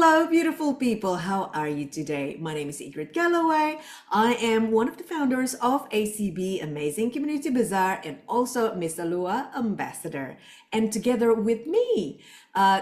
Hello, beautiful people. How are you today? My name is Ingrid Galloway. I am one of the founders of ACB, Amazing Community Bazaar, and also Miss Alua Ambassador. And together with me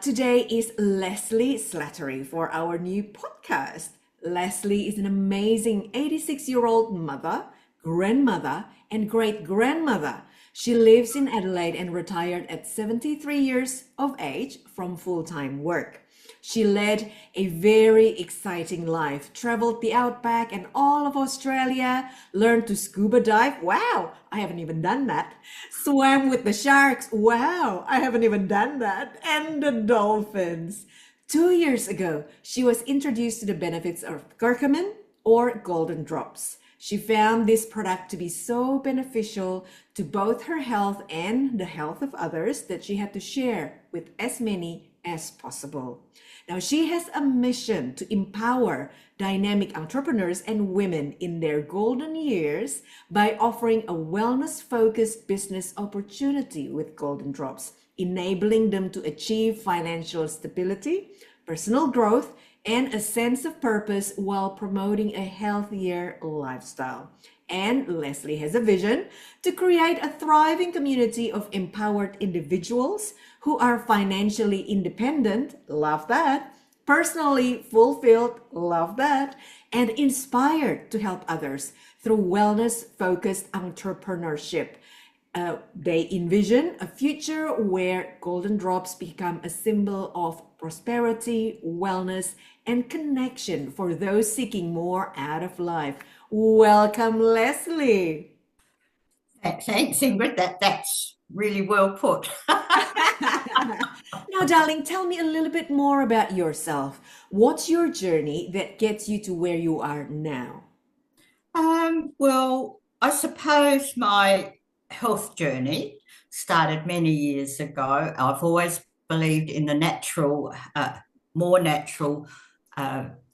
today is Lesley Slattery for our new podcast. Lesley is an amazing 86-year-old mother, grandmother, and great-grandmother. She lives in Adelaide and retired at 73 years of age from full-time work. She led a very exciting life, traveled the outback and all of Australia, learned to scuba dive. Wow, I haven't even done that. Swam with the sharks. Wow, I haven't even done that. And the dolphins. 2 years ago, she was introduced to the benefits of curcumin or golden drops. She found this product to be so beneficial to both her health and the health of others that she had to share with as many as possible. Now, she has a mission to empower dynamic entrepreneurs and women in their golden years by offering a wellness-focused business opportunity with Golden Drops, enabling them to achieve financial stability, personal growth, and a sense of purpose while promoting a healthier lifestyle. And Lesley has a vision to create a thriving community of empowered individuals who are financially independent, love that, personally fulfilled, love that, and inspired to help others through wellness-focused entrepreneurship. They envision a future where Golden Drops become a symbol of prosperity, wellness, and connection for those seeking more out of life. Welcome, Lesley. Thanks, Ingrid. That's really well put. Now, darling, tell me a little bit more about yourself. What's your journey that gets you to where you are now? Well, I suppose my health journey started many years ago. I've always believed in the natural, more natural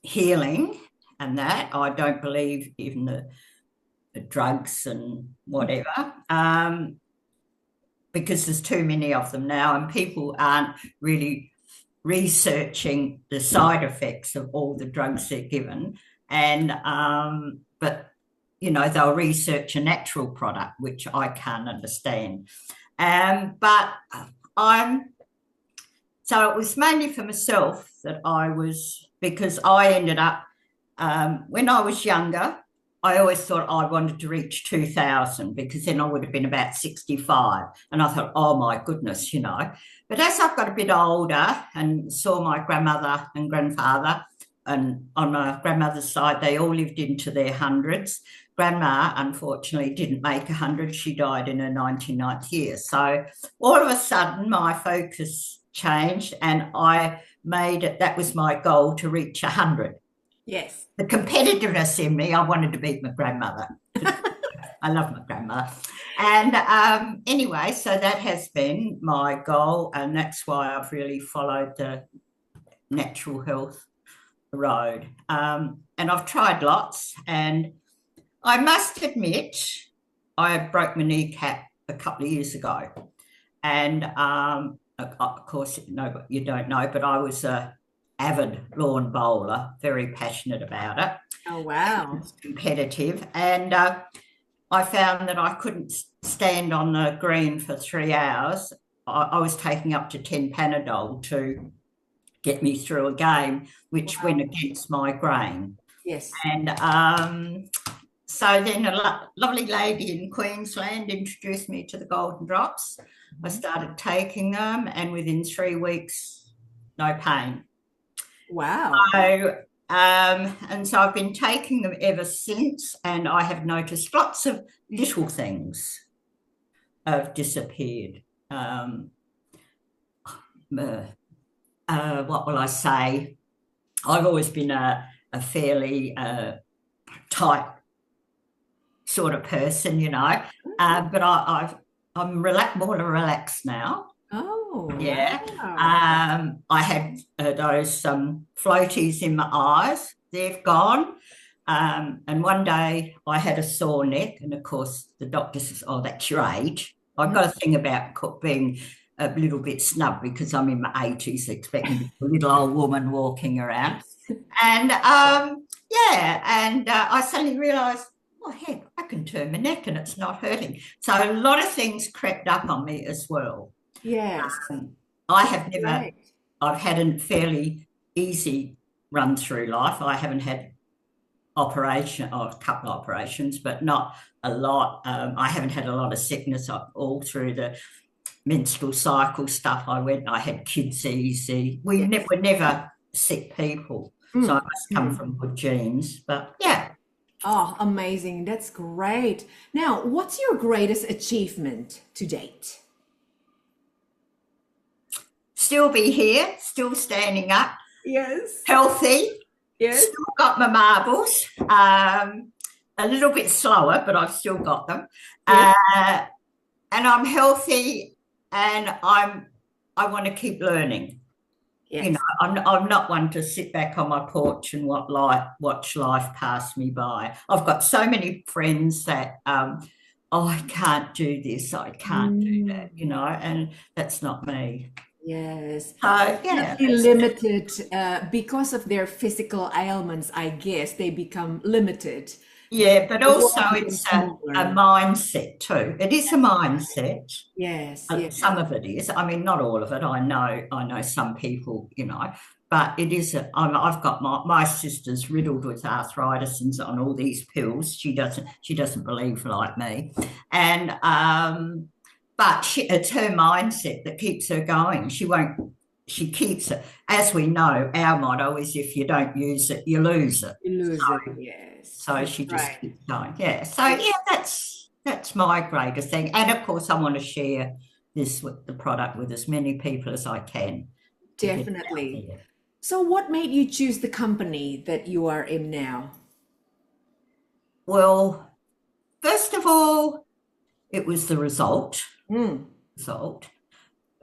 healing, and that I don't believe in the drugs and whatever. Because there's too many of them now, and people aren't really researching the side effects of all the drugs they're given. And but they'll research a natural product, which I can't understand. But I'm so it was mainly for myself that because I ended up when I was younger. I always thought I wanted to reach 2000 because then I would have been about 65. And I thought, oh my goodness. But as I've got a bit older and saw my grandmother and grandfather, and on my grandmother's side, they all lived into their hundreds. Grandma, unfortunately, didn't make 100. She died in her 99th year. So all of a sudden, my focus changed and I made it, that was my goal, to reach 100. Yes. The competitiveness in me, I wanted to beat my grandmother. I love my grandmother. And anyway, so that has been my goal, and that's why I've really followed the natural health road. And I've tried lots, and I must admit, I broke my kneecap a couple of years ago. And of course, no, you don't know, but I was a avid lawn bowler, very passionate about it. Oh, wow. Competitive. And I found that I couldn't stand on the green for 3 hours. I was taking up to 10 Panadol to get me through a game, which went against my grain. Yes. And so then a lovely lady in Queensland introduced me to the Golden Drops. I started taking them, and within 3 weeks, no pain. Wow. And so I've been taking them ever since, and I have noticed lots of little things have disappeared. What will I say? I've always been a fairly tight sort of person, but I'm more relaxed now. Oh, Yeah. wow. I had those floaties in my eyes. They've gone. And one day I had a sore neck, and of course the doctor says, "Oh, that's your age." I've got a thing about being a little bit snubbed because I'm in my 80s, expect me to be a little old woman walking around. And yeah, and I suddenly realised, oh heck, I can turn my neck and it's not hurting. So a lot of things crept up on me as well. Yes. I have never, Right. I've had a fairly easy run through life. I haven't had operation or a couple of operations, but not a lot. I haven't had a lot of sickness all through the menstrual cycle stuff. I had kids easy. Yes. We're never sick people. So I must come Mm. from good genes. But yeah, Oh, amazing. That's great. Now, what's your greatest achievement to date? still be here, still standing up, Yes. healthy, Yes. still got my marbles. A little bit slower, but I've still got them. Yes. And I'm healthy, and I want to keep learning. You know, Yes. I'm not one to sit back on my porch and watch life pass me by. I've got so many friends that oh, I can't do this, I can't do that, Mm. you know, and that's not me. Yes. So They yeah, feel limited because of their physical ailments, I guess they become limited. yeah, but The also world becomes it's a smaller. mindset too. It is a mindset. Yes, yes. Some of it is. I mean, not all of it. I know some people, you know, but it is. I've got my sister's riddled with arthritis and on all these pills. She doesn't believe like me, and but it's her mindset that keeps her going. She won't. She keeps it. As we know, our motto is if you don't use it, you lose it. You lose it. Yes, So that's she just right. keeps going. Yeah. So Yeah, yeah, that's my greatest thing. And of course, I want to share this with the product with as many people as I can to get it out definitely. there. So, what made you choose the company that you are in now? Well, first of all, it was the Mm. result.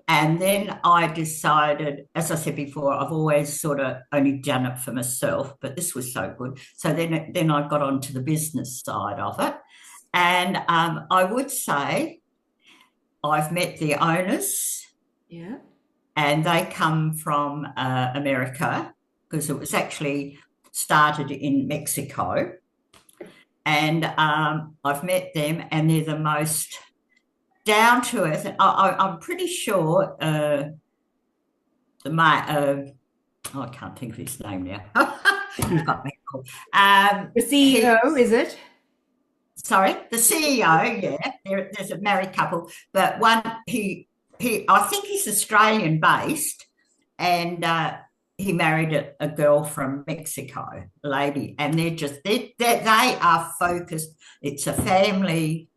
And then I decided, as I said before, I've always sort of only done it for myself, but this was so good. So then I got onto the business side of it. And I would say I've met the owners, Yeah. and they come from America because it was actually started in Mexico. And I've met them, and they're the most down to earth. I'm pretty sure I can't think of his name now. You've got me. The He, CEO, is it? sorry, the CEO. Yeah, there's a married couple, but one I think he's Australian based, and he married a girl from Mexico, a lady, and they are focused. It's a family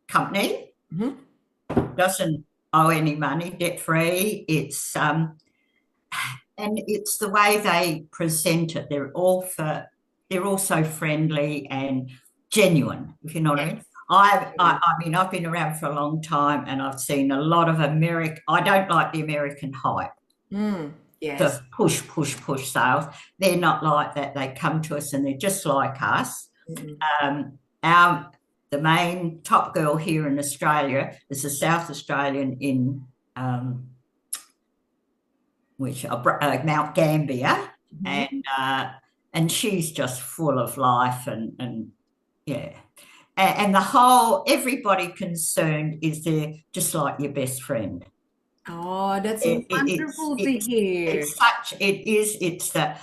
company, Mhm. doesn't owe any money, debt free. And it's the way they present it. They're also friendly and genuine, if you know what I mean. Yes. I mean, I've been around for a long time, and I've seen a lot of I don't like the American hype, Mm. Yes. the push sales. They're not like that. They come to us and they're just like us. Mm-mm. Um, our the main top girl here in Australia is a South Australian in Mount Gambier, Mhm. and she's just full of life and yeah. And the whole everybody concerned is there just like your best friend. Oh, that's It, it, wonderful to hear. it's the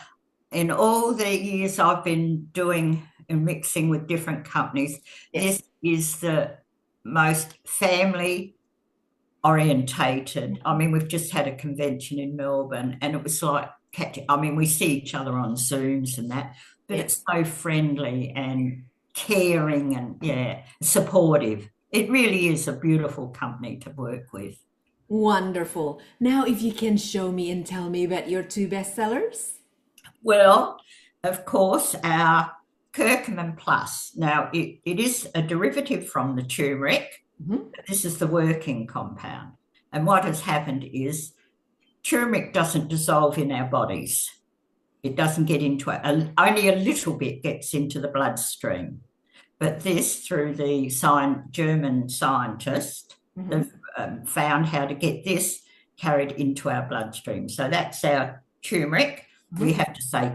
in all the years I've been doing and mixing with different companies, Yes. this is the most family orientated. I mean, we've just had a convention in Melbourne, and it was like catching. I mean, we see each other on Zooms and that, but Yeah. it's so friendly and caring and yeah, supportive. It really is a beautiful company to work with. Wonderful. Now, if you can show me and tell me about your two bestsellers. Well, of course, our Curcumin Plus. Now, it is a derivative from the turmeric. Mhm. This is the working compound. And what has happened is turmeric doesn't dissolve in our bodies. It doesn't get into it. Only a little bit gets into the bloodstream. But this, through the German scientist, Mhm. found how to get this carried into our bloodstream. So that's our turmeric. We have to say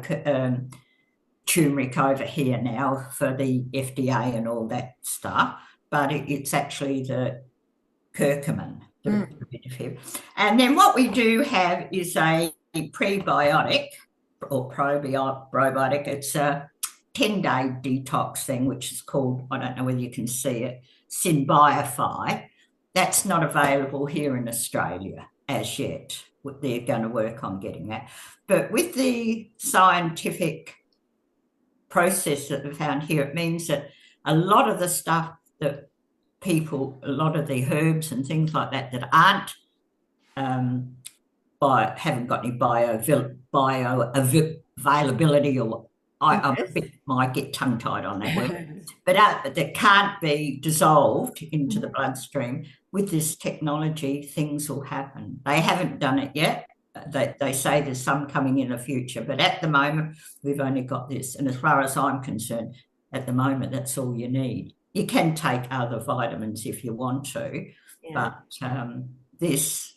turmeric over here now for the FDA and all that stuff, but it's actually the curcumin. And then what we do have is a prebiotic or probiotic. It's a 10-day detox thing, which is called, I don't know whether you can see it, Synbiofy. That's not available here in Australia as yet. They're going to work on getting that. But with the scientific process that we found here, it means that a lot of the stuff that people, a lot of the herbs and things like that that aren't haven't got any bioavailability, or I might get tongue-tied on that word, but that can't be dissolved into the bloodstream. With this technology, things will happen. They haven't done it yet. They say there's some coming in the future, but at the moment, we've only got this. And as far as I'm concerned, at the moment, that's all you need. You can take other vitamins if you want to, but this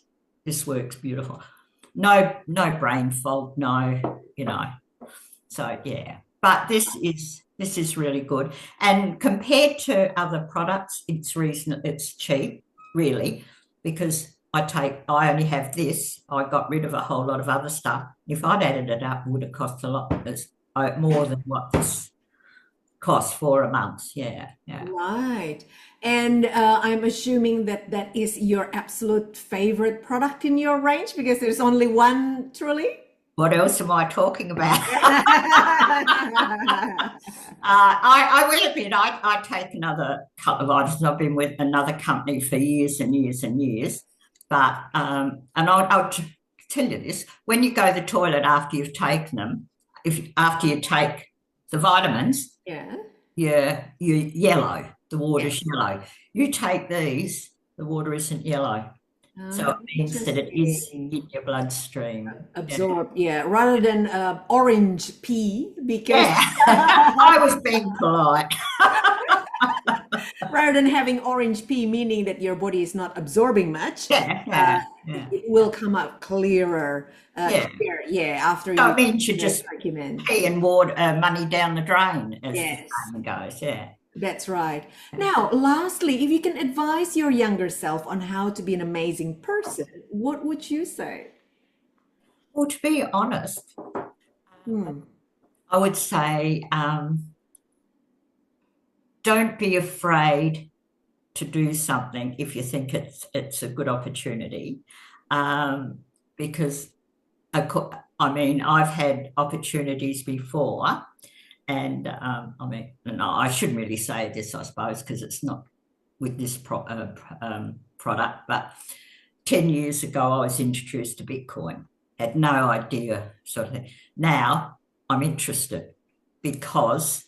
works beautiful. No brain fog, no, So yeah, but this is really good. And compared to other products, it's cheap, really, because I only have this. I got rid of a whole lot of other stuff. If I'd added it up, it would have cost a lot more than what this costs for a month. Yeah. Right. And I'm assuming that is your absolute favorite product in your range, because there's only one, truly. What else am I talking about? I will admit, I take another couple of items. I've been with another company for years and years and years. But, and I'll tell you this, when you go to the toilet after you've taken them, after you take the vitamins, you're yellow. The water's yellow. You take these, the water isn't yellow. So it means that it is in your bloodstream. Absorb, rather than orange pee, because I was being polite. Rather than having orange pee, meaning that your body is not absorbing much, it will come out clearer. After so it means you just pee and water money down the drain, as the saying goes. That's right. Now, lastly, if you can advise your younger self on how to be an amazing person, what would you say? Well, to be honest, I would say don't be afraid to do something if you think it's a good opportunity, because I've had opportunities before. And I shouldn't really say this, I suppose, because it's not with this product, but 10 years ago, I was introduced to Bitcoin. Had no idea, sort of thing. Now I'm interested because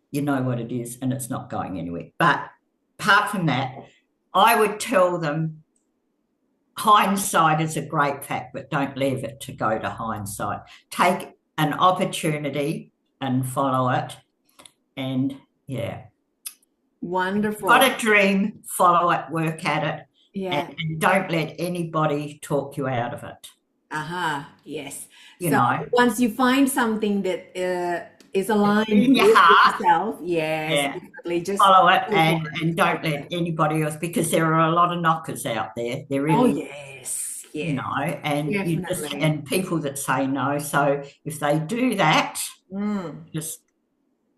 you know what it is and it's not going anywhere. But apart from that, I would tell them hindsight is a great fact, but don't leave it to go to hindsight. Take an opportunity and follow it. And wonderful. Got a dream, follow it, work at it. And don't let anybody talk you out of it. Yes. You know, once you find something that is aligned with yourself, definitely just follow it and don't let anybody else, because there are a lot of knockers out there. There really you know, and and people that say no. So if they do that, just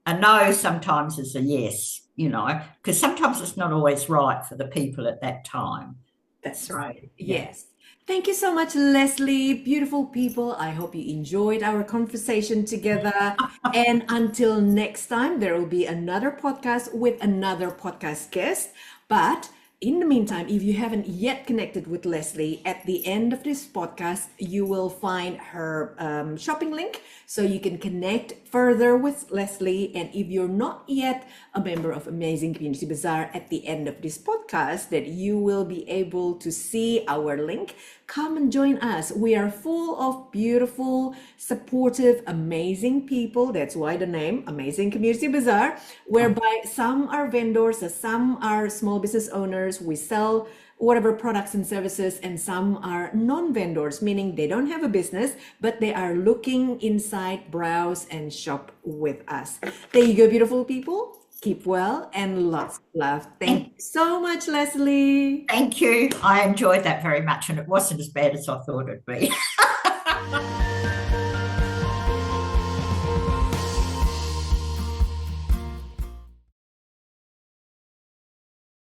a no sometimes is a yes, because sometimes it's not always right for the people at that time. That's right. Yes. Thank you so much, Lesley. Beautiful people. I hope you enjoyed our conversation together. And until next time, there will be another podcast with another podcast guest. But in the meantime, if you haven't yet connected with Lesley, at the end of this podcast, you will find her shopping link so you can connect further with Lesley. And if you're not yet a member of Amazing Community Bazaar, at the end of this podcast, that you will be able to see our link. Come and join us. We are full of beautiful, supportive, amazing people. That's why the name Amazing Community Bazaar, whereby some are vendors, some are small business owners, vendors. We sell whatever products and services, and some are non-vendors, meaning they don't have a business, but they are looking inside, browse, and shop with us. There you go, beautiful people. Keep well and lots of love. Thank you so much, Lesley. Thank you. I enjoyed that very much, and it wasn't as bad as I thought it'd be.